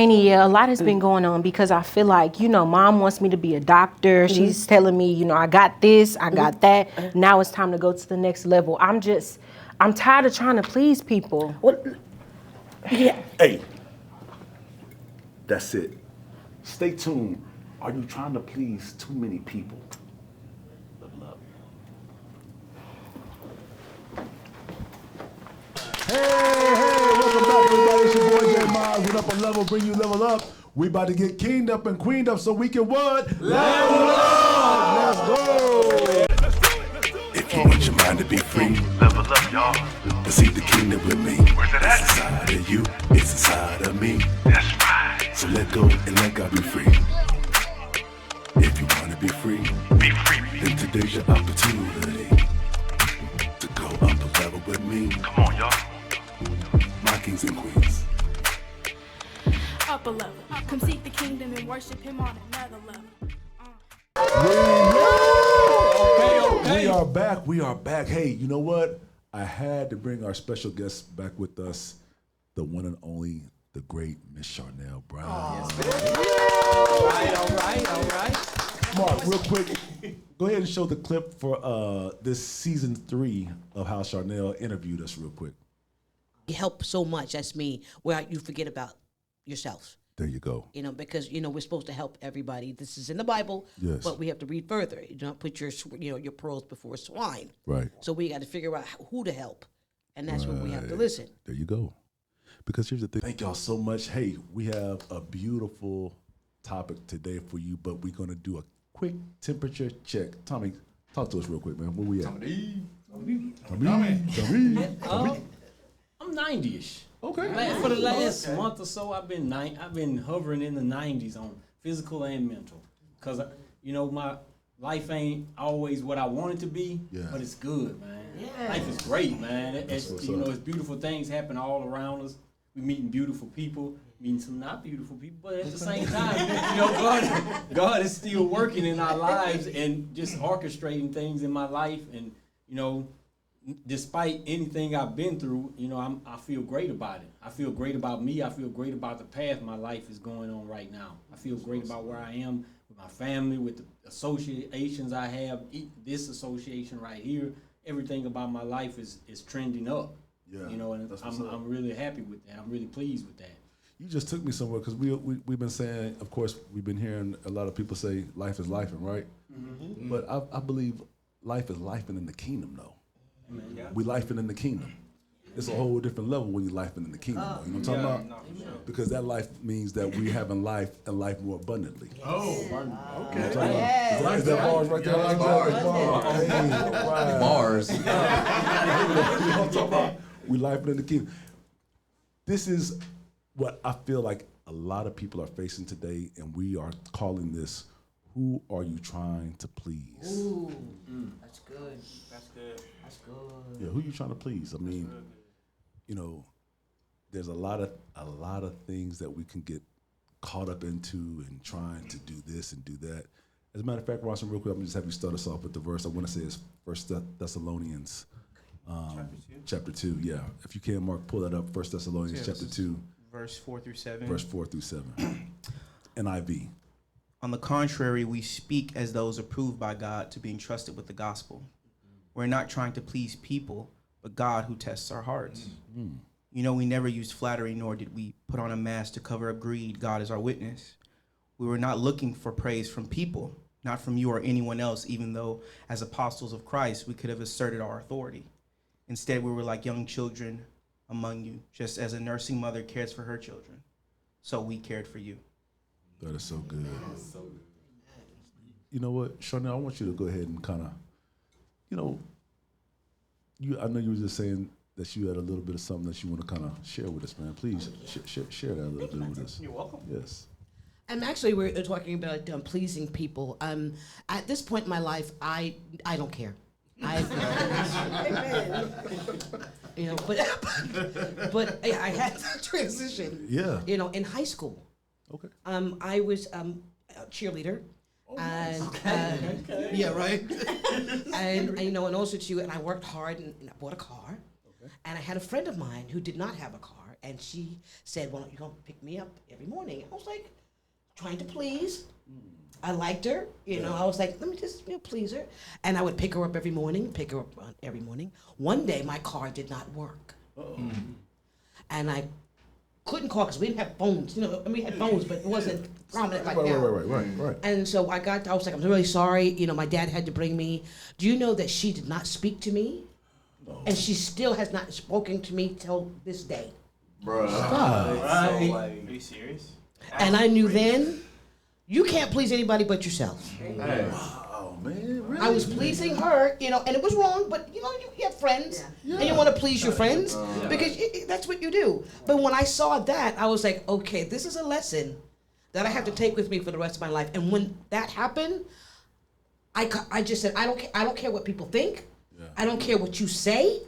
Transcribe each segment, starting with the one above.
Haney, yeah, a lot has been going on because I feel like, mom wants me to be a doctor. She's telling me, I got this, I got that. Now it's time to go to the next level. I'm tired of trying to please people. Yeah. Hey, that's it. Stay tuned. Are you trying to please too many people? Level up. Hey, welcome back, everybody. It's your boy Jay Miles. What up a level, bring you level up. We about to get kinged up and queened up so we can what? Level up! Let's go! If you want your mind to be free, level up, y'all. See the kingdom with me. Where's it at? It's inside of you. It's inside of me. That's right. So let go and let God be free. If you want to be free, then today's your opportunity to go up a level with me. Come on, y'all. My kings and queens. Up a level. Come seek the kingdom and worship him on another level. We are back. Hey, you know what? I had to bring our special guest back with us, the one and only, the great Miss Charnele Brown. All right. Mark, real quick, go ahead and show the clip for this season 3 of how Charnele interviewed us real quick. You help so much, that's me, where you forget about yourself. There you go. Because we're supposed to help everybody. This is in the Bible, yes, but we have to read further. You don't put your pearls before swine. Right. So we got to figure out who to help, and that's when we have to listen. There you go. Because here's the thing. Thank y'all so much. Hey, we have a beautiful topic today for you, but we're gonna do a quick temperature check. Tommy, talk to us real quick, man. Where we at? Tommy. I'm 90-ish. Okay. For the last month or so, I've been hovering in the 90s on physical and mental, cause my life ain't always what I want it to be, but it's good, man. Yeah. Life is great, man. It's beautiful things happen all around us. We meeting beautiful people, meeting some not beautiful people, but at the same time, God is still working in our lives and just orchestrating things in my life, and despite anything I've been through, I feel great about it. I feel great about me. I feel great about the path my life is going on right now. I feel great about where I am with my family, with the associations I have. This association right here, everything about my life is trending up. Yeah, and I'm really happy with that. I'm really pleased with that. You just took me somewhere because we've been saying, of course, we've been hearing a lot of people say life is life, right? Mm-hmm. But I believe life is life in the kingdom, though. We lifing in the kingdom. It's a whole different level when you're lifing in the kingdom. You know what I'm talking about? No, because that life means that we having life and life more abundantly. Oh, okay. Is that bars right there? Like bars. We lifing in the kingdom. This is what I feel like a lot of people are facing today, and we are calling this, who are you trying to please? Ooh, that's good. That's good. That's good. Yeah, who you trying to please? I mean, there's a lot of things that we can get caught up into and trying to do this and do that. As a matter of fact, Ronson, real quick, I'm gonna just have you start us off with the verse. I want to say it's 1 Thessalonians chapter 2. Yeah, if you can, Mark, pull that up. 1 Thessalonians chapter 2. Verse 4 through 7. Verse 4 through 7. NIV. On the contrary, we speak as those approved by God to be entrusted with the gospel. We're not trying to please people, but God who tests our hearts. We never used flattery, nor did we put on a mask to cover up greed. God is our witness. We were not looking for praise from people, not from you or anyone else, even though as apostles of Christ, we could have asserted our authority. Instead, we were like young children among you, just as a nursing mother cares for her children. So we cared for you. That is so good. You know what, Charnele, I want you to go ahead and kind of, I know you were just saying that you had a little bit of something that you want to kind of share with us, man. Please share that a little bit with us. You're welcome. Yes. Actually, we're talking about pleasing people. At this point in my life, I don't care. But I had to transition. Yeah. In high school. Okay. I was a cheerleader. And yeah, right. and also too, and I worked hard and I bought a car. Okay. And I had a friend of mine who did not have a car, And she said, well, you're going to pick me up every morning. I was like, trying to please. I liked her. You know, I was like, let me just please her. And I would pick her up every morning, One day, my car did not work. And I couldn't call because we didn't have phones. You know, we had phones, but it wasn't prominent like now. Right. And so I was like, I'm really sorry. You know, my dad had to bring me. Do you know that she did not speak to me? No. And she still has not spoken to me till this day. Bro. Right. So, are you serious? And I knew then, you can't please anybody but yourself. Wow, man. Really? I was pleasing her, you know, and it was wrong, but you know, you have friends, and you want to please your friends, because that's what you do. But when I saw that, I was like, okay, this is a lesson that I have to take with me for the rest of my life. And when that happened, I just said, I don't care what people think. Yeah. I don't care what you say.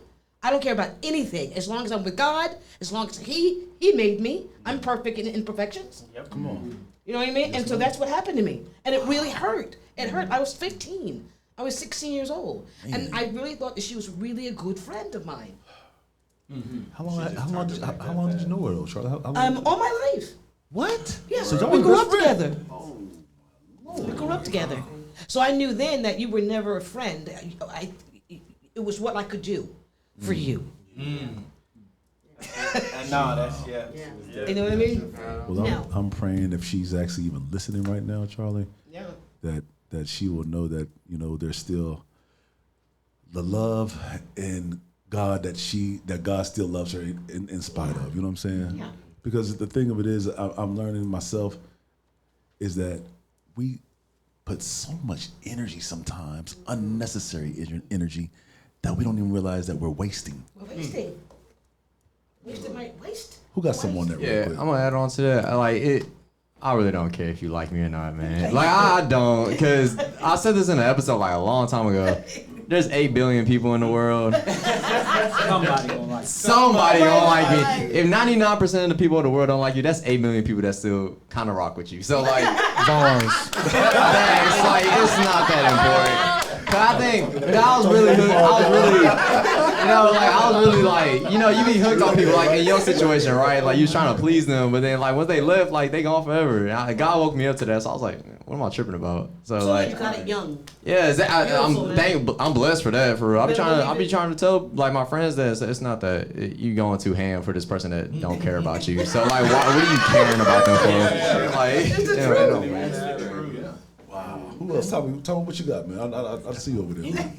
I don't care about anything. As long as I'm with God, as long as He made me, I'm perfect in imperfections. Yep. Come on. You know what I mean? Yes, and so that's what happened to me. And it really hurt. It hurt. I was 15. I was 16 years old. Man. And I really thought that she was really a good friend of mine. Mm-hmm. How long did you know her though, Charlotte? All my life. What? Yeah. So we grew up together. We grew up together. So I knew then that you were never a friend. It was what I could do for you. No, that's You know what I mean? Well, I'm praying if she's actually even listening right now, Charlie. Yeah. That she will know that, you know, there's still the love in God that God still loves her in spite of. You know what I'm saying? Yeah. Because the thing of it is, I'm learning myself is that we put so much energy sometimes, unnecessary energy, that we don't even realize that we're wasting. We're wasting. Waste. Who got someone that real quick? I'm gonna add on to that. I really don't care if you like me or not, man. Like I don't, because I said this in an episode like a long time ago. There's 8 billion people in the world. Somebody gonna like me. If 99% of the people in the world don't like you, that's 8 million people that still kind of rock with you. So like, bars. Thanks. Like it's not that important. But I think I was really hooked. I was really like, you know, you be hooked on people like in your situation, right? Like you trying to please them, but then like once they left, like they gone forever. And God woke me up to that, so I was like, what am I tripping about? So like, you got it young. Yeah, I'm blessed for that. For real, I be trying to tell like my friends that it's not that you going too ham for this person that don't care about you. So like, what are you caring about them for? Like, wow. Who else? Tell me what you got, man. I see you over there.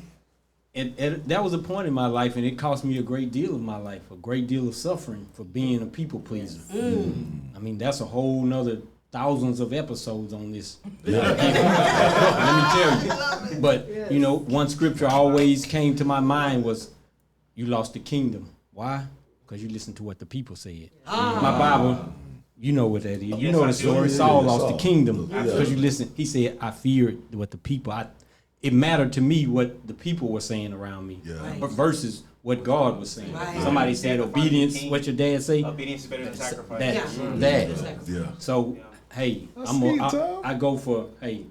And that was a point in my life, and it cost me a great deal of my life, a great deal of suffering for being a people pleaser. I mean, that's a whole nother thousands of episodes on this. Let me tell you. But, you know, one scripture always came to my mind was, you lost the kingdom. Why? Because you listened to what the people said. My Bible, you know what that is. You know the story. Saul lost the kingdom because you listened. He said, I feared what the people, it mattered to me what the people were saying around me versus what God was saying. Somebody said obedience, what your dad say? Obedience is better than sacrifice. That. So, hey, I go for, hey,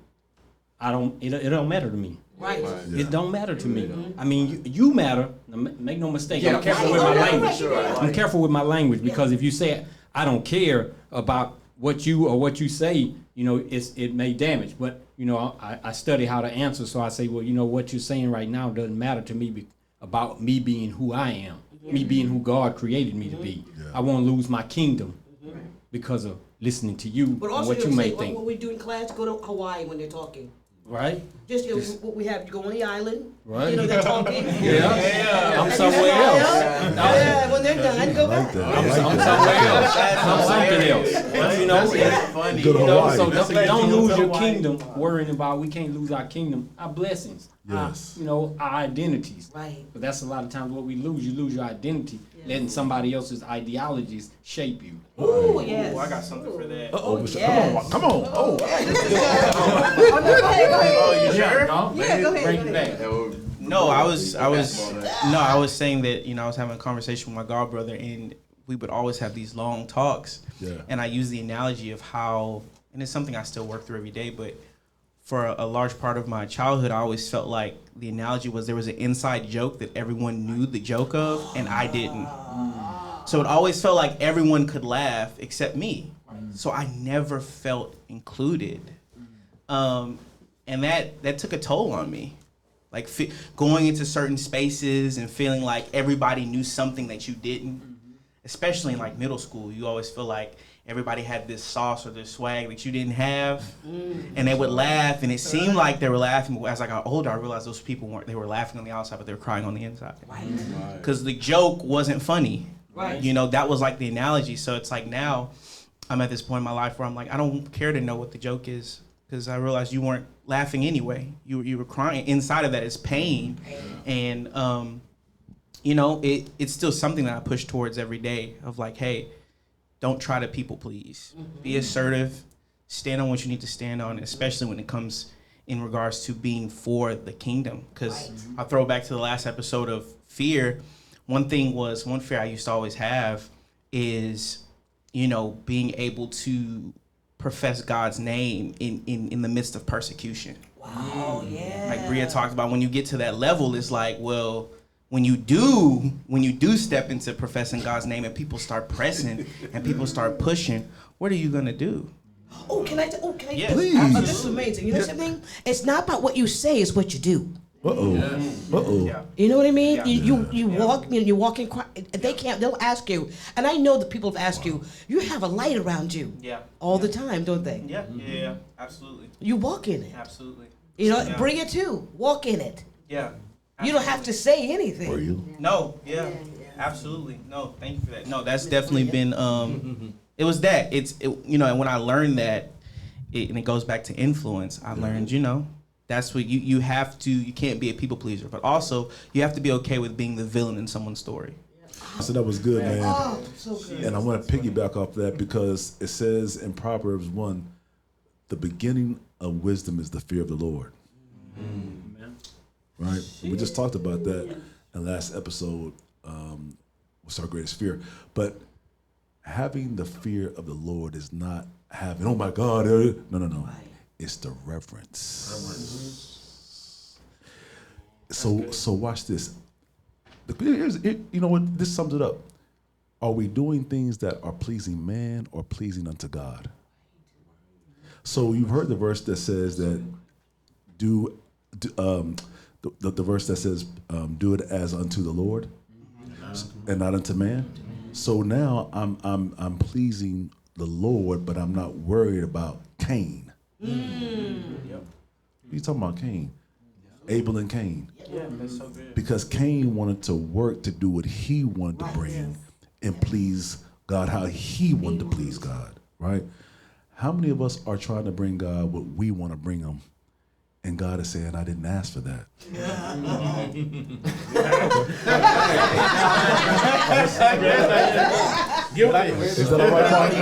it don't matter to me. Right. It don't matter to me. I mean, you matter. Make no mistake. I'm careful with my language. I'm careful with my language because if you say I don't care about what you say, you know, it may damage. But you know, I study how to answer, so I say, well, you know, what you're saying right now doesn't matter to me about me being who I am, me being who God created me to be. I won't lose my kingdom because of listening to you but also and what you may think. What we do in class, go to Hawaii when they're talking. Right. Just what we have, you go on the island. Right. You know, they're talking. I'm somewhere else. Yeah, when they're done, go back. I'm somewhere else. I'm something else. You know, so don't lose your kingdom worrying about we can't lose our kingdom, our blessings. Yes. You know, our identities. Right. But that's a lot of times what we lose. You lose your identity, letting somebody else's ideologies shape you. Ooh, yes. Ooh, I got something for that. Yes. Come on. Go ahead. Oh, you sure? Yeah, go ahead. Bring it back. No, I was saying that, you know, I was having a conversation with my godbrother, and we would always have these long talks. Yeah. And I use the analogy of how, and it's something I still work through every day, but for a large part of my childhood, I always felt like the analogy was there was an inside joke that everyone knew the joke of, and I didn't. So it always felt like everyone could laugh except me. So I never felt included. And that took a toll on me. Like going into certain spaces and feeling like everybody knew something that you didn't. Especially in like middle school, you always feel like everybody had this sauce or this swag that you didn't have. And they would laugh, and it seemed like they were laughing. But as I got older, I realized those people weren't. They were laughing on the outside, but they were crying on the inside. Because the joke wasn't funny. You know, that was like the analogy. So it's like now I'm at this point in my life where I'm like, I don't care to know what the joke is, because I realized you weren't laughing anyway. You were crying. Inside of that is pain. And you know, it's still something that I push towards every day of like, hey, don't try to people please. Be assertive, stand on what you need to stand on, especially when it comes in regards to being for the kingdom. Because I'll throw back to the last episode of fear. One fear I used to always have is, you know, being able to profess God's name in the midst of persecution. Wow, yeah. Like Bria talked about, when you get to that level, it's like, well, when you do step into professing God's name and people start pressing and people start pushing, what are you gonna do? Can I? Yes. Please. This is amazing. You know something? It's not about what you say; it's what you do. Yeah. You know what I mean? Yeah. You walk. You walk in. They can't. They'll ask you, and I know the people have asked you. You have a light around you. Yeah. All the time, don't they? Yeah. Absolutely. You walk in it. Absolutely. You know, bring it too. Walk in it. Yeah. You don't have to say anything. For you. No, absolutely. No, thank you for that. No, that's definitely been, it was that. You know, and when I learned that, and it goes back to influence, I learned, you know, that's what you have to, you can't be a people pleaser, but also you have to be okay with being the villain in someone's story. So that was good, man. Oh, so good. And I want to piggyback off that because it says in Proverbs 1, the beginning of wisdom is the fear of the Lord. Right? We just talked about that in the last episode, what's our greatest fear. But having the fear of the Lord is not having, oh my God, no. It's the reverence. So watch this. You know what? This sums it up. Are we doing things that are pleasing man or pleasing unto God? So you've heard the verse that says that the verse that says, do it as unto the Lord and not unto man. So now I'm pleasing the Lord, but I'm not worried about Cain. What are you talking about, Cain? Abel and Cain. Yeah, that's so good. Because Cain wanted to work to do what he wanted to bring and please God how he wanted to please God, right? How many of us are trying to bring God what we want to bring him? And God is saying, I didn't ask for that. Is that all right, Mark?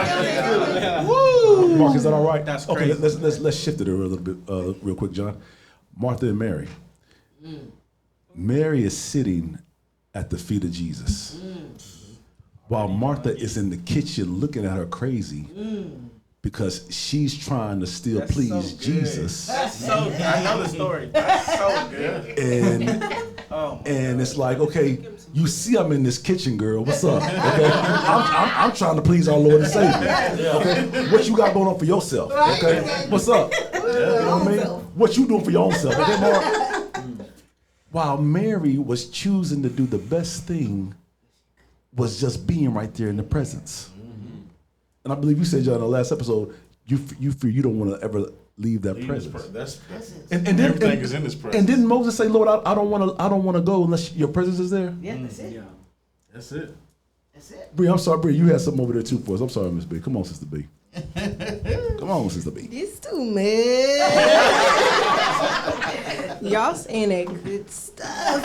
Woo! Mark, is that all right? That's okay. crazy. Let's shift it a little bit, real quick, John. Martha and Mary. Mary is sitting at the feet of Jesus, while Martha is in the kitchen looking at her crazy. Because she's trying to still please Jesus. That's so good. I know the story. That's so good. And it's like, okay, you see I'm in this kitchen, girl. What's up? Okay, I'm trying to please our Lord and Savior. Okay, what you got going on for yourself? Okay, what's up? You know what I mean? What you doing for your own self? Okay, Mark? While Mary was choosing to do the best thing, was just being right there in the presence. And I believe you said, John, in the last episode, you fear you don't want to ever leave that presence. That's and everything is in this presence. And didn't Moses say, Lord, I don't want to go unless your presence is there? Yeah, that's it. That's it. That's it. Bree, I'm sorry, Bree, you had something over there too for us. I'm sorry, Miss B. Come on, Sister B. Come on, Sister B. This too, man. Y'all saying that good stuff.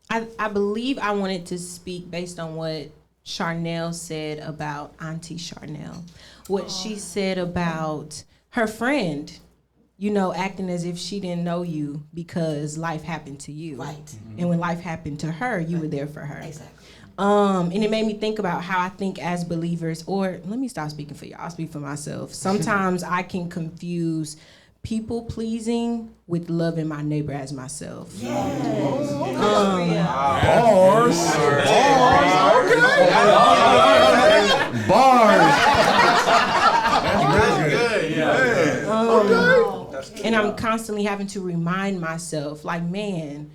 I believe I wanted to speak based on what Charnele said about Auntie Charnele. What she said about her friend, you know, acting as if she didn't know you because life happened to you. Right. And when life happened to her, you were there for her. Exactly. And it made me think about how I think as believers, or let me stop speaking for y'all, I'll speak for myself. Sometimes I can confuse people pleasing with loving my neighbor as myself. And I'm constantly having to remind myself, like, man,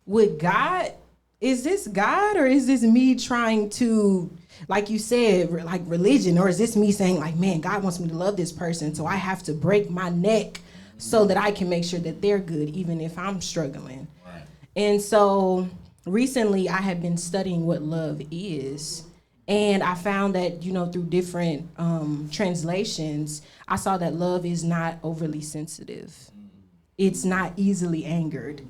with God, is this God or is this me trying to, like you said, like religion, or is this me saying, like, man, God wants me to love this person, so I have to break my neck so that I can make sure that they're good, even if I'm struggling. Right. And so recently I have been studying what love is. And I found that, you know, through different translations, I saw that love is not overly sensitive. It's not easily angered.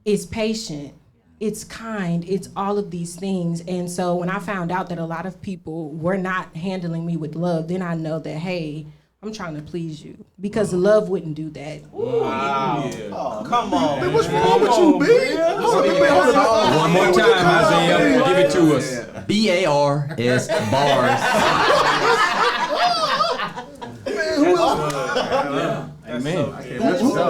It's patient. It's kind. It's all of these things. And so when I found out that a lot of people were not handling me with love, then I know that, hey, I'm trying to please you, because love wouldn't do that. Wow. Yeah. Oh, come on. Man, what's wrong with you, B? One more time, Isaiah. Give it to us. BARS, bars. Man, who else? Amen.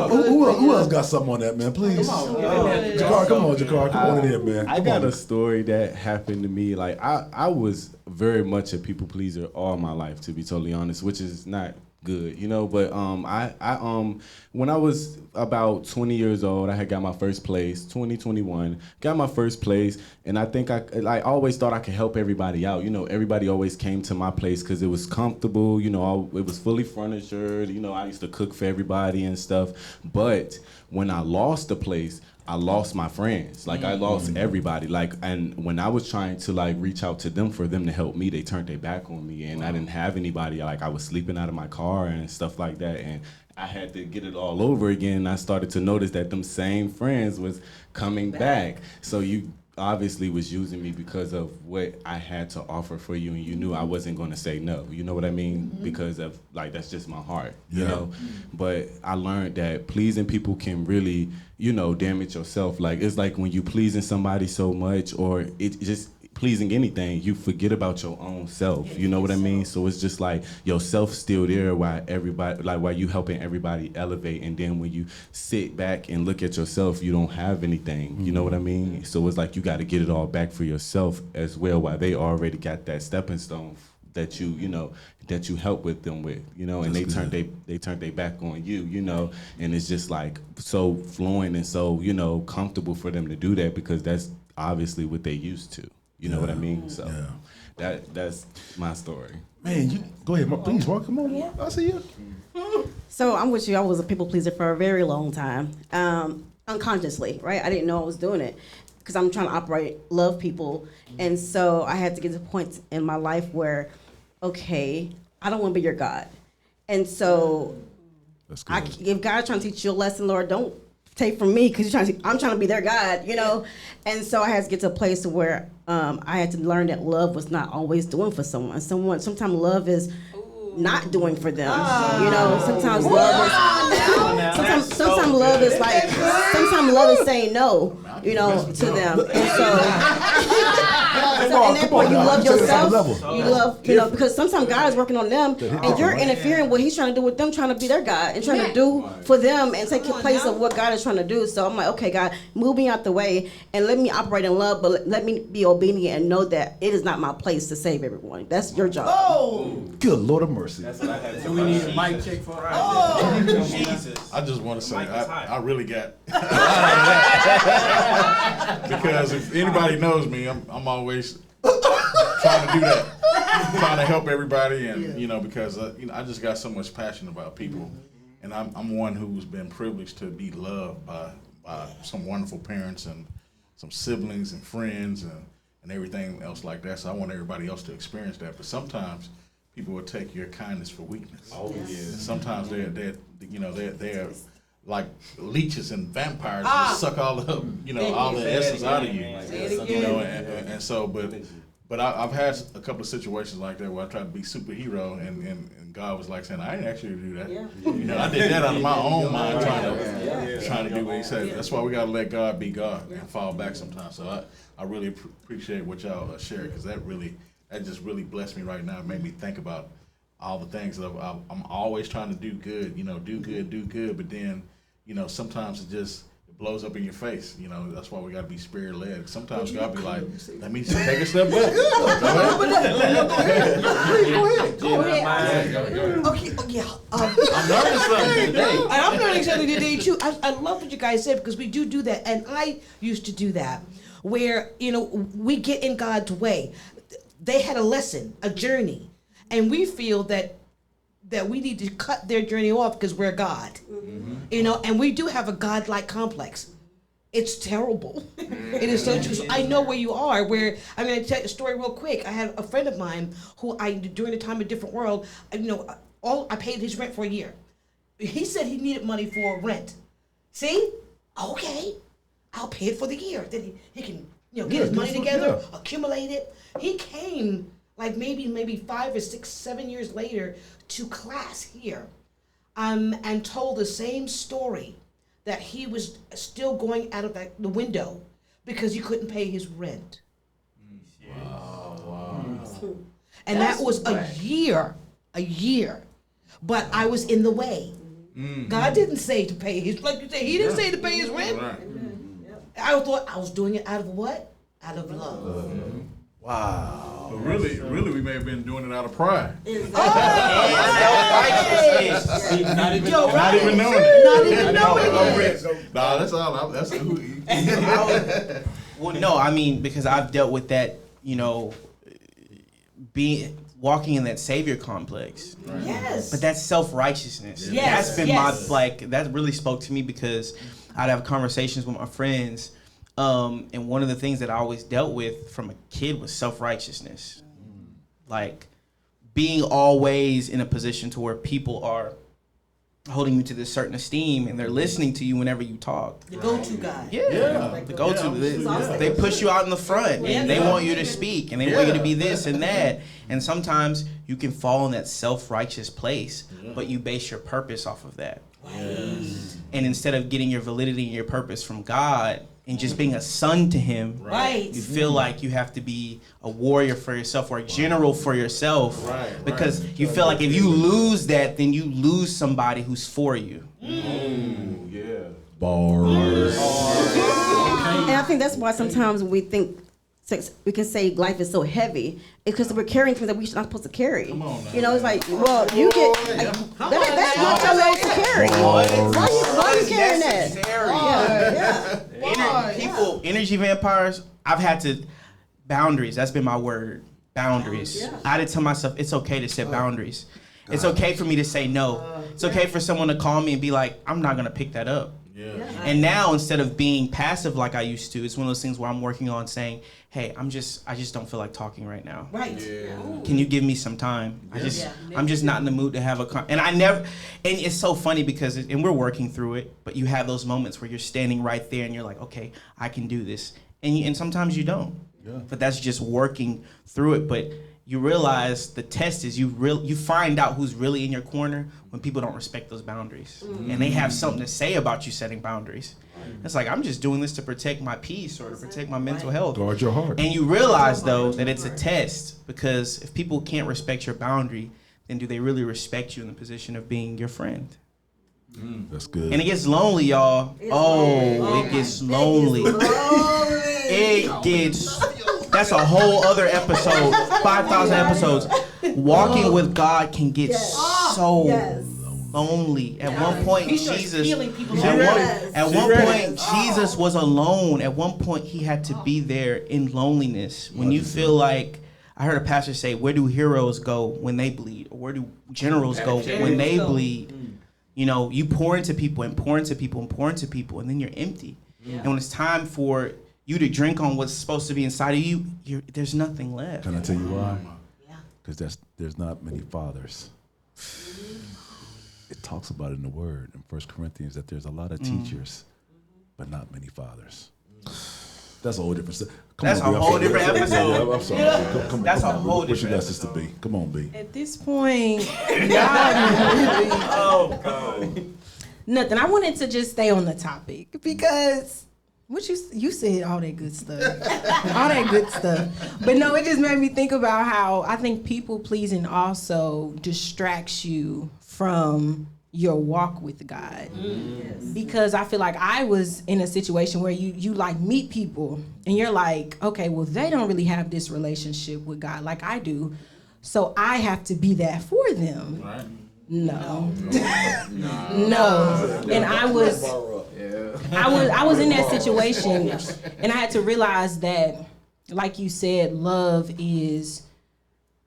Who else got something on that, man? Please. Jakar, come on, Jakar. Come on in here, man. I got a story that happened to me. Like, I was very much a people pleaser all my life, to be totally honest, which is not good, you know. But I when I was about 20 years old, I had got my first place. 2021, got my first place, and I think I always thought I could help everybody out. You know, everybody always came to my place because it was comfortable. You know, it was fully furnitured. You know, I used to cook for everybody and stuff. But when I lost the place, I lost my friends. Like, I lost everybody. Like, and when I was trying to, like, reach out to them for them to help me, they turned their back on me, and I didn't have anybody. Like, I was sleeping out of my car and stuff like that, and I had to get it all over again. And I started to notice that them same friends was coming back. So you obviously was using me because of what I had to offer for you, and you knew I wasn't going to say no. You know what I mean? Because of, like, that's just my heart, you know? But I learned that pleasing people can really, you know, damage yourself. Like, it's like when you pleasing somebody so much, or it just pleasing anything, you forget about your own self. You know what I mean? So it's just like your self's still there while everybody, like, while you helping everybody elevate, and then when you sit back and look at yourself, you don't have anything. You know what I mean? So it's like you got to get it all back for yourself as well, while they already got that stepping stone that you know, that you help with them with, you know, and they turned their back on you, you know, and it's just like so flowing and so, you know, comfortable for them to do that, because that's obviously what they used to. You know what I mean? So that's my story. Man, you go ahead, please, Mark. Come on, Mark. I see you. So I'm with you. I was a people pleaser for a very long time, unconsciously, right? I didn't know I was doing it because I'm trying to love people, and so I had to get to points in my life where, okay, I don't want to be your God, and so if God's trying to teach you a lesson, Lord, don't take from me, because I'm trying to be their God, you know. And so I had to get to a place where I had to learn that love was not always doing for someone. Sometimes love is not doing for them. You know, sometimes love is sometimes love is like saying no, you know, to them. And so and therefore you love yourself. You love, you know, because sometimes God is working on them, and you're interfering with what He's trying to do with them, trying to be their God and trying to do for them and take the place of what God is trying to do. So I'm like, okay, God, move me out the way and let me operate in love, but let me be obedient and know that it is not my place to save everyone. That's your job. Oh, good Lord of mercy. That's what I had. So we need a mic check for Jesus. I just want to say, I really got because if anybody knows me, I'm always trying to do that, trying to help everybody, and you know, because you know, I just got so much passion about people, and I'm one who's been privileged to be loved by some wonderful parents and some siblings and friends and everything else like that. So I want everybody else to experience that. But sometimes people will take your kindness for weakness. Oh yeah. Sometimes they're like leeches and vampires that suck all the all the essence out of you. You know, and so but I've had a couple of situations like that where I tried to be superhero and God was like saying, I didn't ask you to do that. Yeah. You know, I did that out of my own mind trying to do what He said. That's why we gotta let God be God and fall back sometimes. So I really appreciate what y'all shared, because that just really blessed me right now. It made me think about all the things that I'm always trying to do good, do good. But then, sometimes it blows up in your face. That's why we got to be spirit led. Sometimes God be like, let me take a step back. Go ahead. Okay, yeah. I'm learning something today. I'm learning something today too. I love what you guys said, because we do that, and I used to do that, where we get in God's way. They had a lesson, a journey, and we feel that we need to cut their journey off because we're God, and we do have a God-like complex. It's terrible. It is so true. So I know where you are. I tell you a story real quick. I had a friend of mine who during the time of Different World, I paid his rent for a year. He said he needed money for rent. See? Okay, I'll pay it for the year. Then he can get his money together, accumulate it. He came like maybe 5 or 6, 7 years later to class here, and told the same story, that he was still going out of the window because he couldn't pay his rent. Wow. And that was a year. But I was in the way. God didn't say to pay his, like you say, he didn't say to pay his rent. I thought I was doing it out of what? Out of love. Wow. But really, we may have been doing it out of pride. Not even knowing it. Not even knowing it. Nah, that's all. That's who. Well, no, because I've dealt with that, walking in that savior complex. Right. Yes. But that's self-righteousness. Yes. That's been that really spoke to me, because I'd have conversations with my friends. And one of the things that I always dealt with from a kid was self-righteousness. Like being always in a position to where people are holding you to this certain esteem and they're listening to you whenever you talk. The go-to guy. Yeah. The go-to. They push you out in the front and they want you to speak and they want you to be this and that. And sometimes you can fall in that self-righteous place, but you base your purpose off of that. Yes. And instead of getting your validity and your purpose from God and just being a son to him, you feel like you have to be a warrior for yourself or a general for yourself, because you feel like if you lose that, then you lose somebody who's for you. Bars. And I think that's why sometimes we can say life is so heavy, because we're carrying things that we're not supposed to carry. Come on now. It's like, well, you get that's not your load to carry. Why are you carrying that? Energy vampires. I've had to boundaries. That's been my word. Boundaries. I had to tell myself it's okay to set boundaries. It's okay for me to say no. It's okay for someone to call me and be like, I'm not gonna pick that up. And now, instead of being passive like I used to, it's one of those things where I'm working on saying, hey, I just don't feel like talking right now. Can you give me some time? I'm just not in the mood to have and it's so funny because, and we're working through it, but you have those moments where you're standing right there and you're like, okay, I can do this. And sometimes you don't. But that's just working through it. But you realize the test is you find out who's really in your corner when people don't respect those boundaries. And they have something to say about you setting boundaries. It's like, I'm just doing this to protect my peace or to protect my mental health. Guard your heart. And you realize, though, that it's a test, because if people can't respect your boundary, then do they really respect you in the position of being your friend? That's good. And it gets lonely, y'all. It gets lonely. That's a whole other episode, 5,000 episodes. Walking with God can get so lonely. At one point, Jesus was alone. At one point, he had to be there in loneliness. When you feel like, I heard a pastor say, where do heroes go when they bleed? Or where do generals go when they bleed? You pour into people and pour into people and pour into people, and then you're empty. And when it's time for you to drink on what's supposed to be inside of you, there's nothing left. Can I tell you why? Because there's not many fathers. It talks about it in the Word in 1 Corinthians that there's a lot of teachers, but not many fathers. That's a whole different. That's a whole different episode. I'm sorry. That's a whole different. What you got, Sister B? Come on, B. At this point, nothing. I wanted to just stay on the topic because What you said all that good stuff. All that good stuff. But no, it just made me think about how I think people pleasing also distracts you from your walk with God. Because I feel like I was in a situation where you like meet people and you're like, okay, well, they don't really have this relationship with God like I do. So I have to be that for them. Right. No. No. And I was in that situation, and I had to realize that, like you said, love is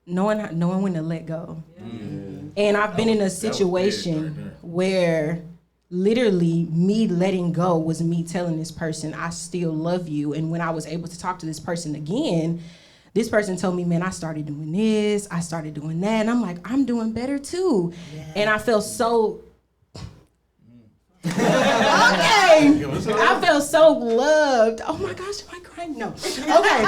knowing when to let go. And I've been in a situation where literally me letting go was me telling this person, I still love you. And when I was able to talk to this person again, this person told me, man, I started doing this, I started doing that. And I'm like, I'm doing better too. And I felt so, I felt so loved. Oh my gosh, am I crying? No. Okay.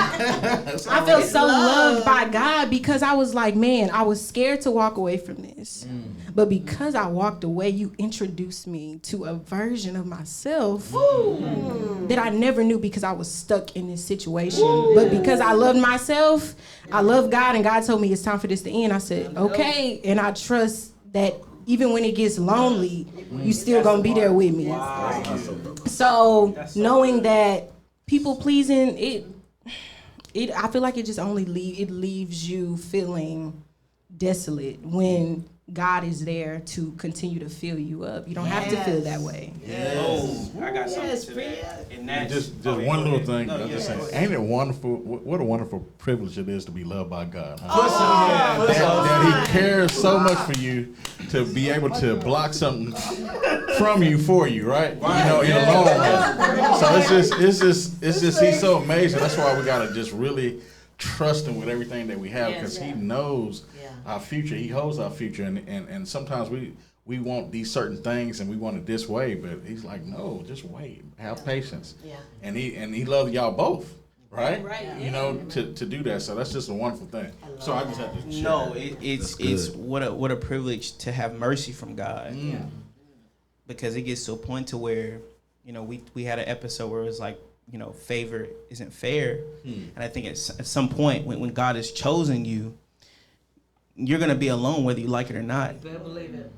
I felt so loved by God because I was like, man, I was scared to walk away from this. But because I walked away, you introduced me to a version of myself that I never knew because I was stuck in this situation. But because I loved myself, I love God, and God told me it's time for this to end. I said, okay. And I trust that even when it gets lonely, you still gonna be there with me. So knowing that people pleasing, I feel like it just only leaves you feeling desolate when God is there to continue to fill you up. You don't have to feel that way. Oh, I got something to that. And that's just one little thing. I'm just saying, ain't it wonderful? What a wonderful privilege it is to be loved by God. Huh? That He cares so much for you to be able to block something from you for you, right? You know, in the long run. So it's just He's so amazing. That's why we gotta just really trust Him with everything that we have, because He knows our future. He holds our future, and sometimes we want these certain things and we want it this way, but He's like, no, just wait, have patience. And he loves y'all both, right? You know, to do that. So that's just a wonderful thing. So I just have to share. No, it's what a privilege to have mercy from God. Because it gets to a point to where, you know, we had an episode where it was like, you know, favor isn't fair. And I think at some point when God has chosen you, you're gonna be alone whether you like it or not. You better believe it.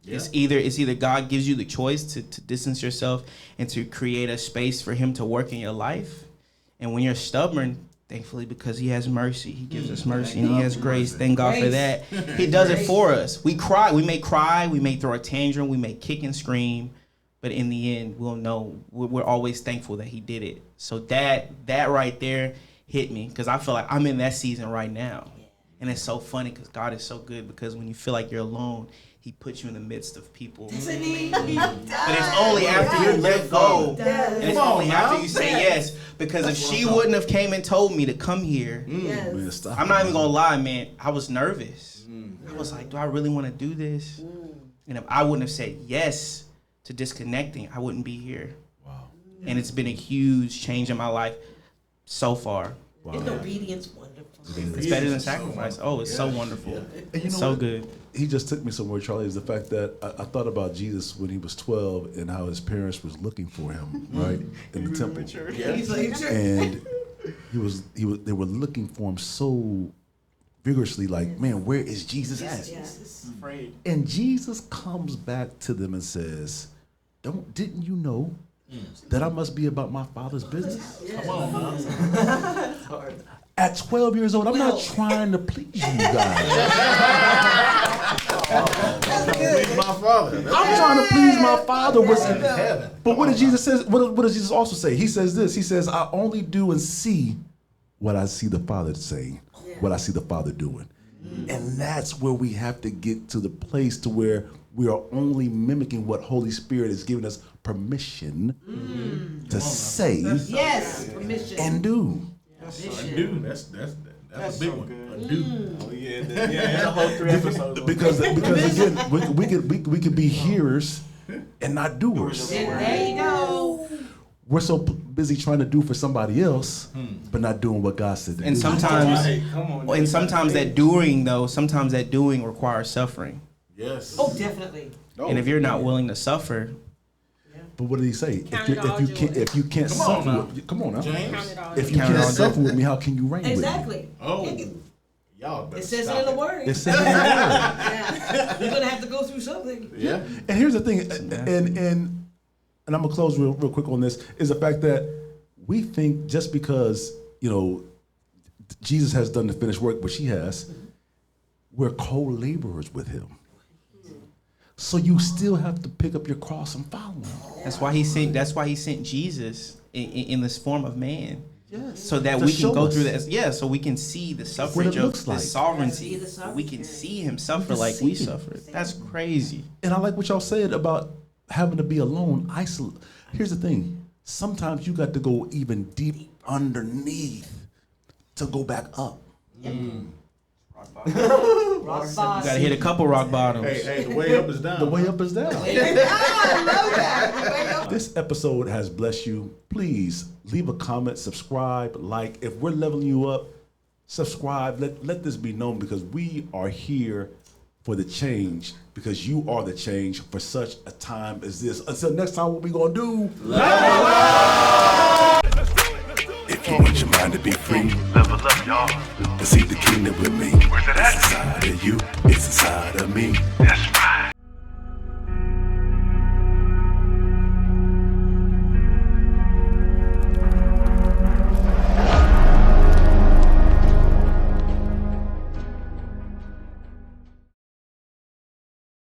It's either God gives you the choice to distance yourself and to create a space for Him to work in your life. And when you're stubborn, thankfully, because He has mercy, He gives us mercy and He has grace. Thank God for that. He does it for us. We cry, we may throw a tantrum, we may kick and scream, but in the end, we'll know we're always thankful that He did it. So that right there hit me, because I feel like I'm in that season right now. And it's so funny because God is so good, because when you feel like you're alone, He puts you in the midst of people. But it's only after you let go, and it's only after you say yes. Because if she wouldn't have came and told me to come here, I'm not even gonna lie, man, I was nervous. I was like, do I really want to do this? And if I wouldn't have said yes to disconnecting, I wouldn't be here. Wow. And it's been a huge change in my life so far. Wow. Isn't obedience wonderful? It's better than sacrifice. Oh, it's so wonderful. And you know so good. He just took me somewhere, Charlie, is the fact that I thought about Jesus when He was 12 and how His parents was looking for Him, right, in the temple. And they were looking for Him so vigorously, like, man, where is Jesus at? Afraid. And Jesus comes back to them and says, didn't you know that I must be about my Father's business? Come on, man. At 12 years old, I'm not trying to please you guys. Please my Father. I'm trying to please my Father. But what did Jesus say? What does Jesus also say? He says this. He says, I only do and see what I see the Father saying, what I see the Father doing. And that's where we have to get to the place to where we are only mimicking what Holy Spirit is giving us permission to say and do. Undo. That's a big one. Undo. Oh yeah, the whole 3 episodes. Because again, we could be hearers and not doers. There you go. We're so busy trying to do for somebody else, but not doing what God said to do. And sometimes that doing requires suffering. Yes. Oh, definitely. And if you're not willing to suffer, But what did he say? Count it all If you can't Come on suffer now. with, come on now. James. Count it all If you Count it can't all suffer joy. with me, how can you reign with me? Exactly. Oh, y'all better It says stop it in the word. It says it in the word. You're gonna have to go through something. Yeah. And here's the thing, and I'm gonna close real quick on this, is the fact that we think just because, Jesus has done the finished work, which he has, we're co-laborers with him. So you still have to pick up your cross and follow him. That's why he sent Jesus in this form of man. Yes. So that To we can show go us through that. Yeah, so we can see the suffrage of looks the like. sovereignty. See the suffrage, We can see him suffer can like see we it. suffered. That's crazy. And I like what y'all said about having to be alone, isolate. Here's the thing. Sometimes you got to go even deep underneath to go back up. Rock You bottom. gotta hit a couple rock bottoms. Hey, the way up is down. The way up is down. I love that. This episode has blessed you. Please leave a comment, subscribe, like. If we're leveling you up, subscribe. Let this be known, because we are here for the change, because you are the change for such a time as this. Until next time, what we gonna do? If you want your mind to be free, level up, y'all. To see the kingdom with me. Where's it at? It's inside of you. It's inside of me.